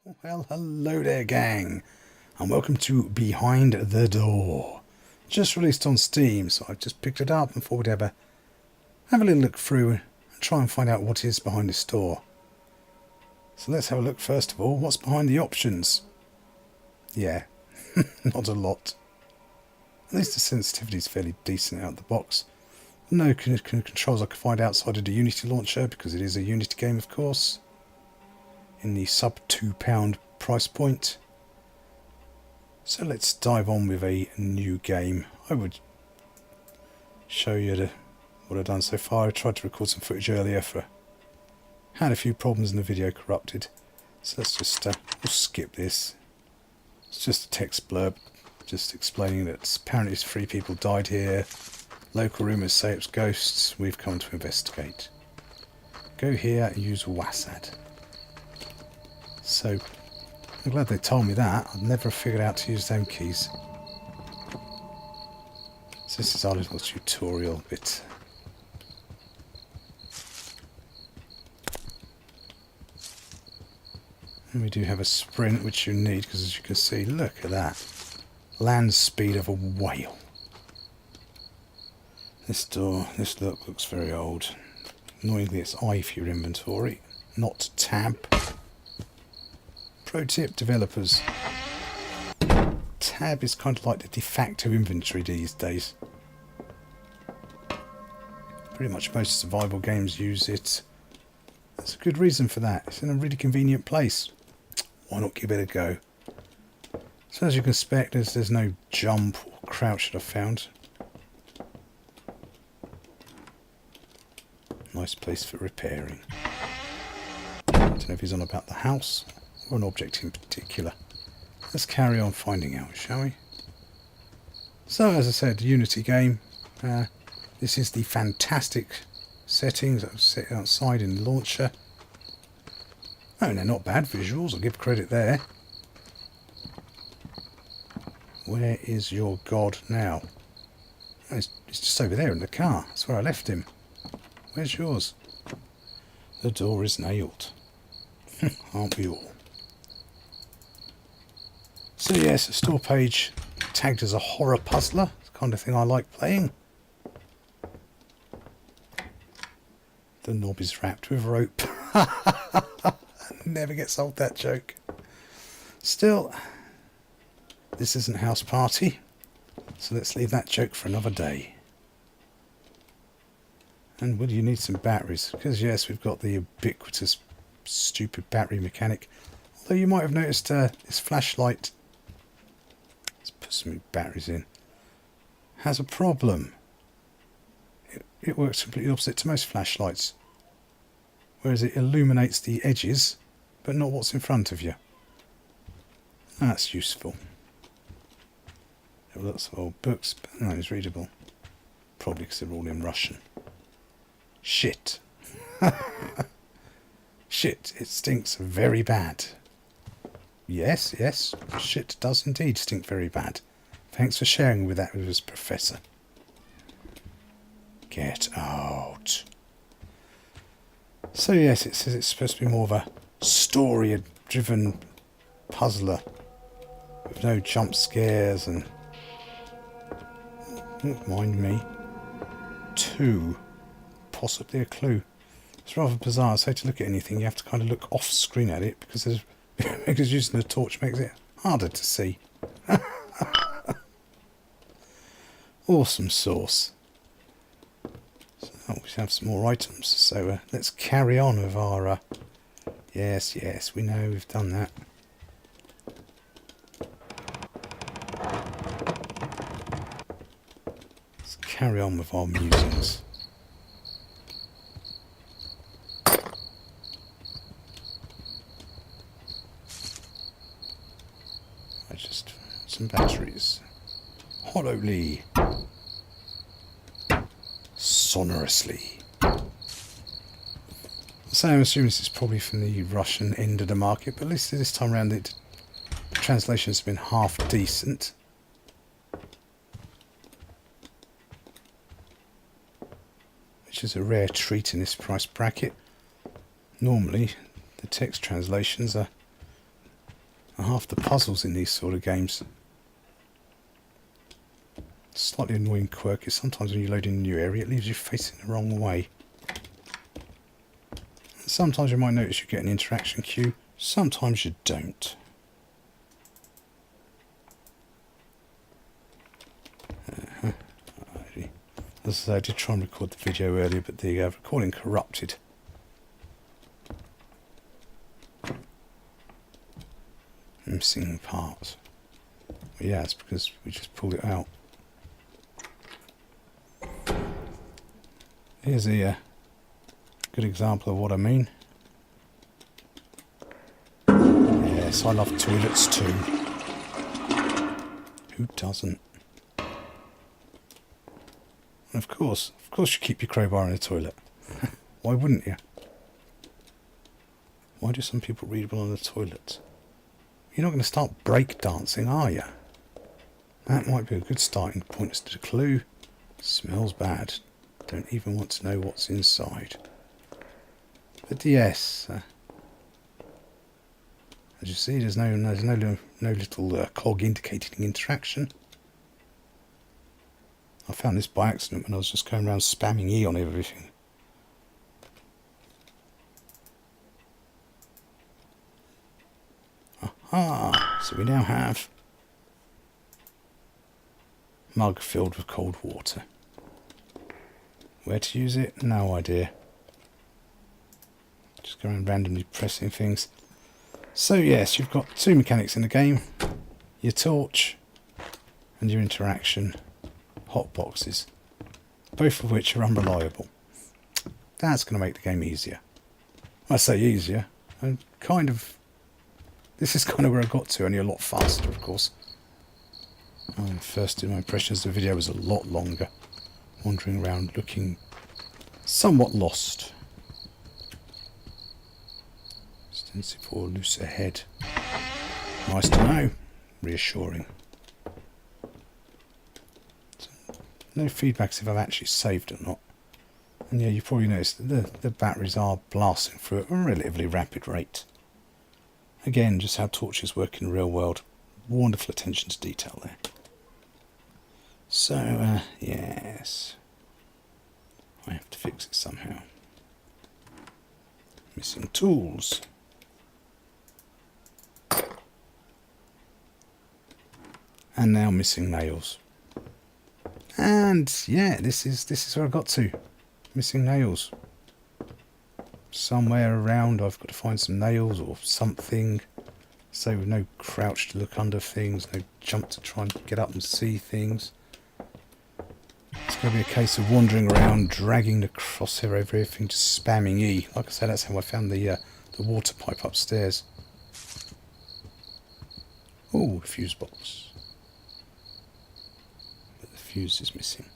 Well, hello there, gang, and welcome to Behind the Door. Just released on Steam, so I've just picked it up and thought we'd have a little look through and try and find out what is behind this door. So let's have a look first of all. What's behind the options? Yeah, not a lot. At least the sensitivity is fairly decent out of the box. No controls I can find outside of the Unity launcher, because it is a Unity game, of course, in the sub £2 price point. So let's dive on with a new game. I would show you what I've done so far. I tried to record some footage earlier, had a few problems and the video corrupted. So let's just we'll skip this. It's just a text blurb just explaining that apparently 3 people died here. Local rumours say it's ghosts. We've come to investigate. Go here and use WASD. So I'm glad they told me that. I'd never figured out to use them keys. So this is our little tutorial bit. And we do have a sprint, which you need, because as you can see, look at that. Land speed of a whale. This door, this looks very old. Annoyingly, it's I for your inventory, not tab. Pro tip, developers. Tab is kind of like the de facto inventory these days. Pretty much most survival games use it. There's a good reason for that. It's in a really convenient place. Why not give it a go? So as you can expect, there's no jump or crouch that I've found. Nice place for repairing. I don't know if he's on about the house or an object in particular. Let's carry on finding out, shall we? So as I said, Unity game. This is the fantastic settings that I've set outside in the launcher. Oh, and they're not bad visuals, I'll give credit there. Where is your god now? Oh, he's just over there in the car. That's where I left him. Where's yours? The door is nailed. Aren't we all? So yes, a store page tagged as a horror puzzler. It's the kind of thing I like playing. The knob is wrapped with rope. Never gets old, that joke. Still, this isn't House Party, so let's leave that joke for another day. And will you need some batteries? Because yes, we've got the ubiquitous stupid battery mechanic. Although you might have noticed this flashlight, let's put some batteries in, has a problem. It works completely opposite to most flashlights. Whereas it illuminates the edges, but not what's in front of you. That's useful. There are lots of old books, but no, it's readable. Probably because they're all in Russian. Shit. Shit, it stinks very bad. Yes, shit does indeed stink very bad. Thanks for sharing with that with us, Professor. Get out. So yes, it says it's supposed to be more of a story-driven puzzler with no jump scares and, don't mind me, 2, possibly a clue. It's rather bizarre. So to look at anything, you have to kind of look off screen at it because because using the torch makes it harder to see. Awesome sauce. So we have some more items. So let's carry on with our. Yes, we know we've done that. Let's carry on with our musings. Some batteries. Hollowly. Sonorously. So I'm assuming this is probably from the Russian end of the market, but at least this time around the translation has been half decent. Which is a rare treat in this price bracket. Normally the text translations are are half the puzzles in these sort of games. Slightly annoying quirk is sometimes when you load in a new area, it leaves you facing the wrong way. Sometimes you might notice you get an interaction queue, sometimes you don't. As I say, I did try and record the video earlier, but the recording corrupted. Missing parts. Well, yeah, it's because we just pulled it out. Here's a good example of what I mean. Yes, I love toilets too. Who doesn't? And of course you keep your crowbar in the toilet. Why wouldn't you? Why do some people read well on the toilet? You're not going to start break dancing, are you? That might be a good starting point as to the clue. Smells bad. Don't even want to know what's inside. But yes, as you see, there's no little cog indicating interaction. I found this by accident when I was just going around spamming E on everything. Aha! So we now have a mug filled with cold water. Where to use it? No idea. Just go around randomly pressing things. So yes, you've got two mechanics in the game. Your torch and your interaction hotboxes. Both of which are unreliable. That's going to make the game easier. I say easier. And kind of... This is kind of where I got to, only a lot faster, of course. First, in my impressions, the video was a lot longer. Wandering around looking somewhat lost. Extensive or loose ahead. Nice to know. Reassuring. So, no feedbacks if I've actually saved or not. And yeah, you probably noticed that the batteries are blasting through at a relatively rapid rate. Again, just how torches work in the real world. Wonderful attention to detail there. So, yes. I have to fix it somehow. Missing tools. And now missing nails. And yeah, this is where I got to. Missing nails. Somewhere around I've got to find some nails or something. So with no crouch to look under things, no jump to try and get up and see things. It's going to be a case of wandering around, dragging the crosshair over everything, just spamming E. Like I said, that's how I found the water pipe upstairs. Oh, fuse box. But the fuse is missing.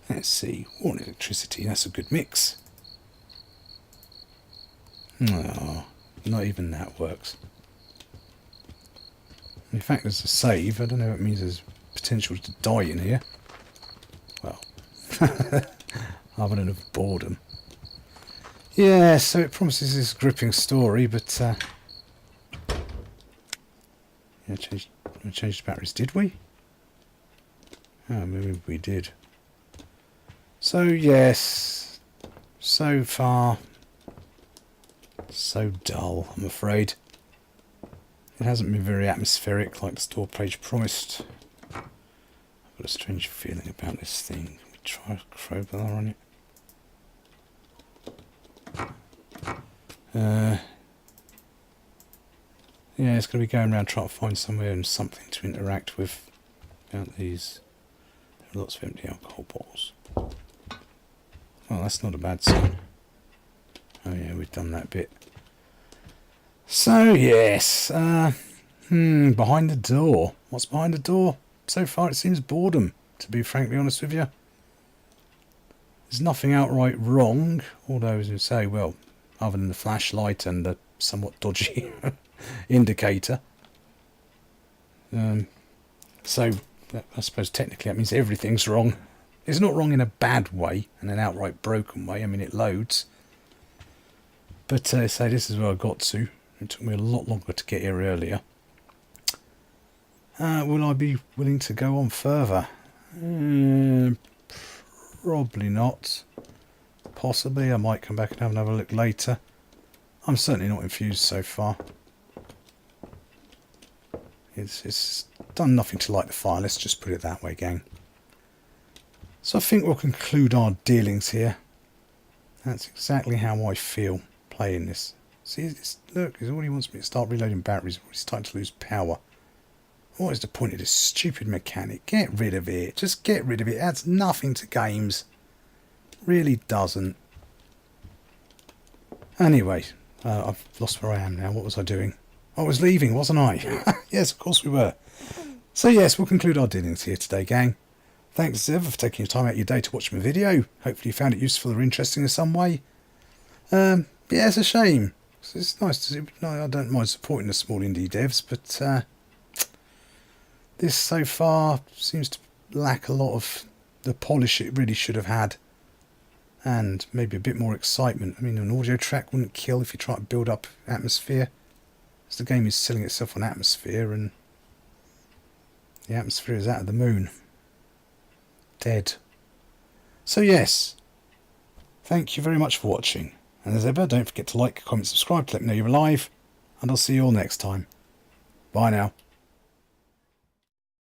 Let's see. Water and electricity, that's a good mix. No, not even that works. In fact, there's a save. I don't know what it means there's potential to die in here. Well, other than of boredom. Yeah, so it promises this gripping story, but yeah, we changed the batteries, did we? Oh, maybe we did. So yes, so far, so dull, I'm afraid. It hasn't been very atmospheric like the store page promised. I've got a strange feeling about this thing. Can we try a crowbar on it? Yeah, it's going to be going around trying to find somewhere and something to interact with. About these, there are lots of empty alcohol bottles. Well, that's not a bad sign. Oh yeah, we've done that bit. So yes, behind the door. What's behind the door? So far it seems boredom, to be frankly honest with you. There's nothing outright wrong, although as you say, well, other than the flashlight and the somewhat dodgy indicator. So I suppose technically that means everything's wrong. It's not wrong in a bad way and an outright broken way. I mean, it loads. But say this is where I got to. It took me a lot longer to get here earlier. Will I be willing to go on further? Probably not. Possibly. I might come back and have another look later. I'm certainly not infused so far. It's done nothing to light the fire. Let's just put it that way, gang. So I think we'll conclude our dealings here. That's exactly how I feel playing this. See, look, he already wants me to start reloading batteries. He's starting to lose power. What is the point of this stupid mechanic? Get rid of it. Just get rid of it. It adds nothing to games. Really doesn't. Anyway, I've lost where I am now. What was I doing? I was leaving, wasn't I? Yes, of course we were. So yes, we'll conclude our dealings here today, gang. Thanks as ever for taking your time out of your day to watch my video. Hopefully you found it useful or interesting in some way. Yeah, it's a shame. It's nice to see. No, I don't mind supporting the small indie devs, but this so far seems to lack a lot of the polish it really should have had. And maybe a bit more excitement. I mean, an audio track wouldn't kill if you try to build up atmosphere. As the game is selling itself on atmosphere, and the atmosphere is out of the moon. Dead. So yes, thank you very much for watching. And as ever, don't forget to like, comment, subscribe to let me know you're alive. And I'll see you all next time. Bye now.